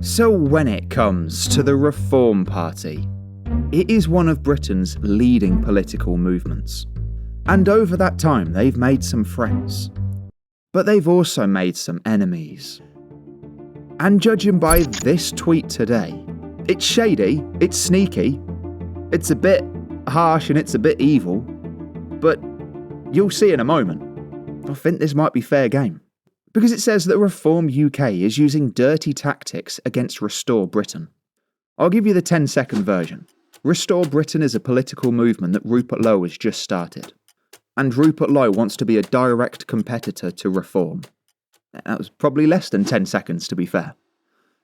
So when it comes to the Reform Party, it is one of Britain's leading political movements. And over that time they've made some friends. But they've also made some enemies. And judging by this tweet today, it's shady, it's sneaky, it's a bit harsh and it's a bit evil, but you'll see in a moment. I think this might be fair game. Because it says that Reform UK is using dirty tactics against Restore Britain. I'll give you the 10-second version. Restore Britain is a political movement that Rupert Lowe has just started. And Rupert Lowe wants to be a direct competitor to Reform. That was probably less than 10 seconds, to be fair.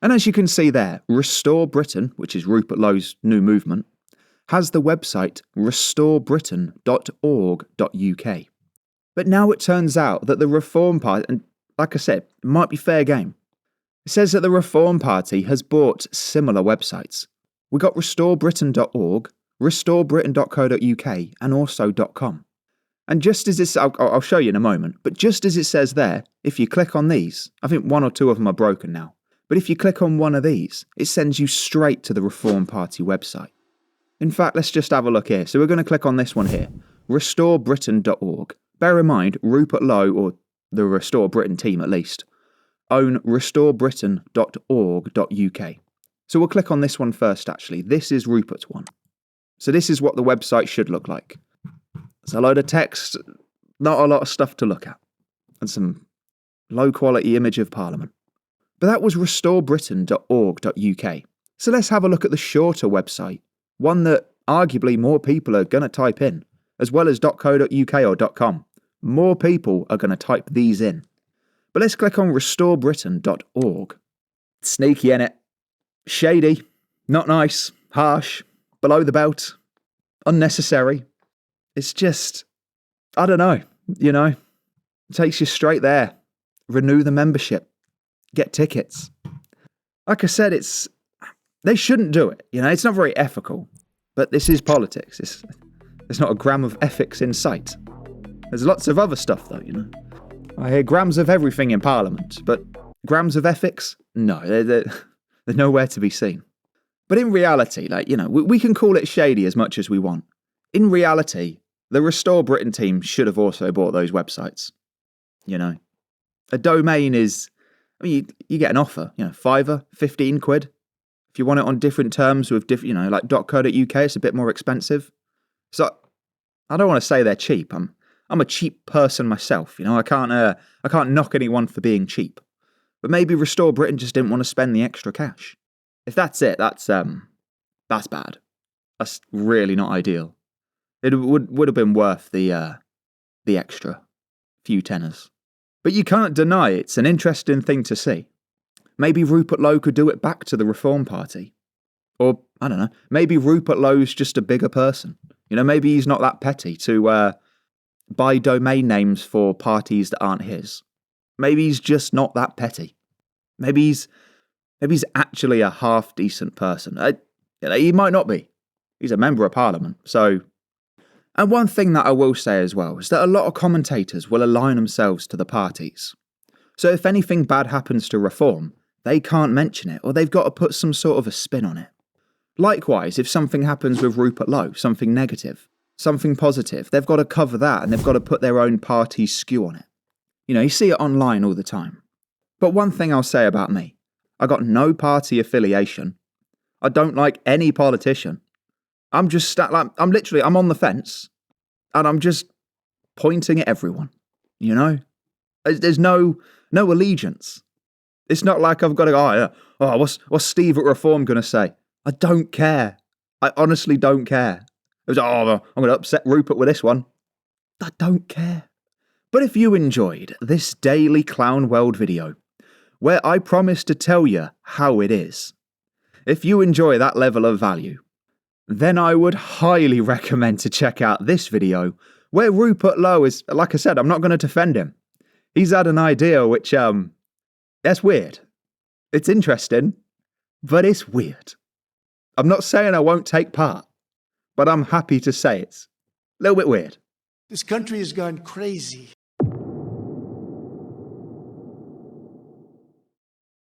And as you can see there, Restore Britain, which is Rupert Lowe's new movement, has the website restorebritain.org.uk. But now it turns out that the Reform Party, and like I said, it might be fair game. It says that the Reform Party has bought similar websites. We got restorebritain.org, restorebritain.co.uk, and also .com. And just as it's, I'll show you in a moment, but just as it says there, if you click on these, I think one or two of them are broken now, but if you click on one of these, it sends you straight to the Reform Party website. In fact, let's just have a look here. So we're going to click on this one here, restorebritain.org. Bear in mind, Rupert Lowe, or the Restore Britain team at least, own restorebritain.org.uk. So we'll click on this one first actually. This is Rupert's one. So this is what the website should look like. It's a load of text, not a lot of stuff to look at, and some low quality image of Parliament. But that was restorebritain.org.uk. So let's have a look at the shorter website, one that arguably more people are going to type in, as well as .co.uk or .com. More people are going to type these in. But let's click on restorebritain.org. Sneaky, innit? Shady, not nice, harsh, below the belt, unnecessary. It's just, I don't know, it takes you straight there. Renew the membership. Get tickets. Like I said, they shouldn't do it. It's not very ethical. But this is politics. There's not a gram of ethics in sight. There's lots of other stuff, though, I hear grams of everything in Parliament, but grams of ethics? No, they're nowhere to be seen. But in reality, we can call it shady as much as we want. In reality, the Restore Britain team should have also bought those websites. A domain is, you get an offer, £5, 15 quid. If you want it on different terms with different, like .co.uk, it's a bit more expensive. So I don't want to say they're cheap. I'm a cheap person myself, I can't knock anyone for being cheap. But maybe Restore Britain just didn't want to spend the extra cash. If that's it, that's bad. That's really not ideal. It would have been worth the extra few tenors. But you can't deny it's an interesting thing to see. Maybe Rupert Lowe could do it back to the Reform Party. Or, I don't know, maybe Rupert Lowe's just a bigger person. Maybe he's not that petty to buy domain names for parties that aren't his. Maybe he's just not that petty. Maybe he's actually a half-decent person. He might not be. He's a member of Parliament, so... And one thing that I will say as well is that a lot of commentators will align themselves to the parties. So if anything bad happens to Reform, they can't mention it, or they've got to put some sort of a spin on it. Likewise, if something happens with Rupert Lowe, something negative, something positive, they've got to cover that and they've got to put their own party's skew on it. You see it online all the time. But one thing I'll say about me, I got no party affiliation. I don't like any politician. I'm just I'm on the fence and I'm just pointing at everyone, There's no allegiance. It's not like I've got to go, what's Steve at Reform going to say? I don't care. I honestly don't care. It was, I'm going to upset Rupert with this one. I don't care. But if you enjoyed this daily Clown World video, where I promise to tell you how it is, if you enjoy that level of value, then I would highly recommend to check out this video, where Rupert Lowe is, like I said, I'm not going to defend him. He's had an idea which, that's weird. It's interesting, but it's weird. I'm not saying I won't take part, but I'm happy to say it's a little bit weird. This country has gone crazy.